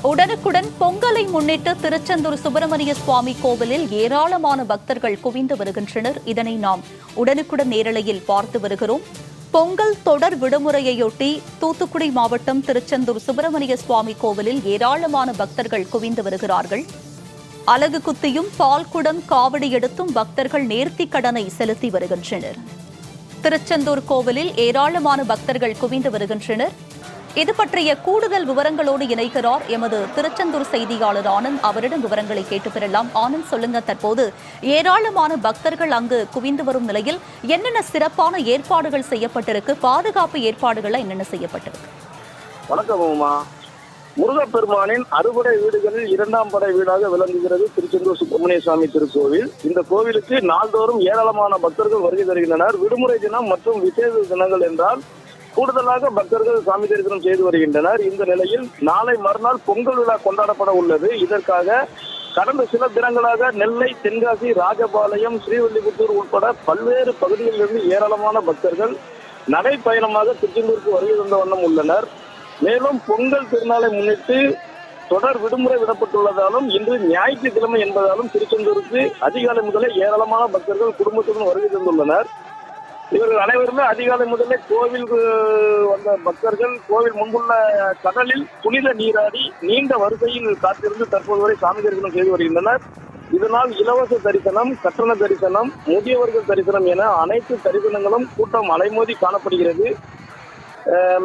உடனுக்குடன் பொங்கலை முன்னிட்டு திருச்செந்தூர் சுப்பிரமணிய சுவாமி கோவிலில் ஏராளமான பக்தர்கள் குவிந்து வருகின்றனர். இதனை நாம் உடனுக்குடன் நேரலையில் பார்த்து வருகிறோம். பொங்கல் தொடர் விடுமுறையொட்டி தூத்துக்குடி மாவட்டம் திருச்செந்தூர் சுப்பிரமணிய சுவாமி கோவிலில் ஏராளமான பக்தர்கள் குவிந்து வருகிறார்கள். அலகு குத்தியும் பால்குடம் காவடி எடுத்தும் பக்தர்கள் நேர்த்திக் கடனை செலுத்தி வருகின்றனர். திருச்செந்தூர் கோவிலில் ஏராளமான பக்தர்கள் குவிந்து வருகின்றனர். இது பற்றிய கூடுதல் விவரங்களோடு இணைக்கிறார் எமது திருச்செந்தூர் செய்தியாளர் ஆனந்த். அவரிடம் விவரங்களை கேட்டு பெறலாம். ஆனந்த், சொல்லுங்க, தற்போது ஏராளமான பக்தர்கள் அங்கு குவிந்து வரும் நிலையில் என்னென்ன சிறப்பான ஏற்பாடுகள் செய்யப்பட்டிருக்கு, பாதுகாப்பு ஏற்பாடுகள் என்னென்ன செய்யப்பட்டிருக்கு? வணக்கம் உமா. முருகப்பெருமானின் அறுபடை வீடுகளில் இரண்டாம் படை வீடாக விளங்குகிறது திருச்செந்தூர் சுப்பிரமணிய சுவாமி திருக்கோவில். இந்த கோவிலுக்கு நாள்தோறும் ஏராளமான பக்தர்கள் வருகை தருகின்றனர். விடுமுறை தினம் மற்றும் விசேஷ தினங்கள் என்றால் கூடுதலாக பக்தர்கள் சாமி தரிசனம் செய்து வருகின்றனர். இந்த நிலையில் நாளை மறுநாள் பொங்கல் விழா கொண்டாடப்பட உள்ளது. இதற்காக கடந்த சில தினங்களாக நெல்லை, தென்காசி, ராஜபாளையம், ஸ்ரீவில்லிபுத்தூர் உட்பட பல்வேறு பகுதிகளிலிருந்து ஏராளமான பக்தர்கள் நடைப்பயணமாக திருச்செந்தூருக்கு வருகை தந்த வண்ணம் உள்ளனர். மேலும் பொங்கல் திருநாளை முன்னிட்டு தொடர் விடுமுறை விடப்பட்டுள்ளதாலும் இன்று ஞாயிற்றுக்கிழமை என்பதாலும் திருச்செந்தூருக்கு அதிகாலை முதலே ஏராளமான பக்தர்கள் குடும்பத்துடன் வருகை தந்துள்ளனர். இவர்கள் அனைவருமே அதிகாலை முதலே கோவில் வந்த பக்தர்கள் கோவில் முன்புள்ள கடலில் புனித நீராடி நீண்ட வரிசையில் காத்திருந்து தற்போது வரை சாமி தரிசனம் செய்து வருகின்றனர். இதனால் இலவச தரிசனம், கட்டண தரிசனம், முதியவர்கள் தரிசனம் என அனைத்து தரிசனங்களும் கூட்டம் அலைமோதி காணப்படுகிறது.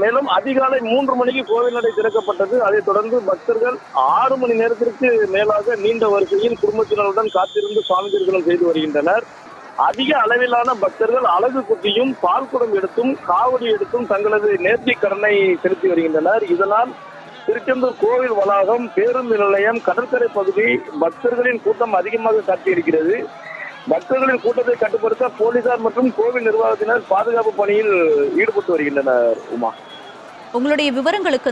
மேலும் அதிகாலை 3 மணிக்கு கோவில் நடை திறக்கப்பட்டது. அதைத் தொடர்ந்து பக்தர்கள் 6 மணி நேரத்திற்கு மேலாக நீண்ட வரிசையில் குடும்பத்தினருடன் காத்திருந்து சுவாமி தரிசனம் செய்து வருகின்றனர். அதிக அளவிலான பக்தர்கள் அலகு குத்தியும் பால்குடம் எடுத்தும் காவடி எடுத்தும் தங்களது நேர்த்திக் கடனை செலுத்தி வருகின்றனர். இதனால் திருச்செந்தூர் கோவில் வளாகம், பேருந்து நிலையம், கடற்கரை பகுதி பக்தர்களின் கூட்டம் அதிகமாக காட்சியளிக்கிறது. பக்தர்களின் கூட்டத்தை கட்டுப்படுத்த போலீசார் மற்றும் கோவில் நிர்வாகத்தினர் பாதுகாப்பு பணியில் ஈடுபட்டு வருகின்றனர். உமா, உங்களுடைய விவரங்களுக்கு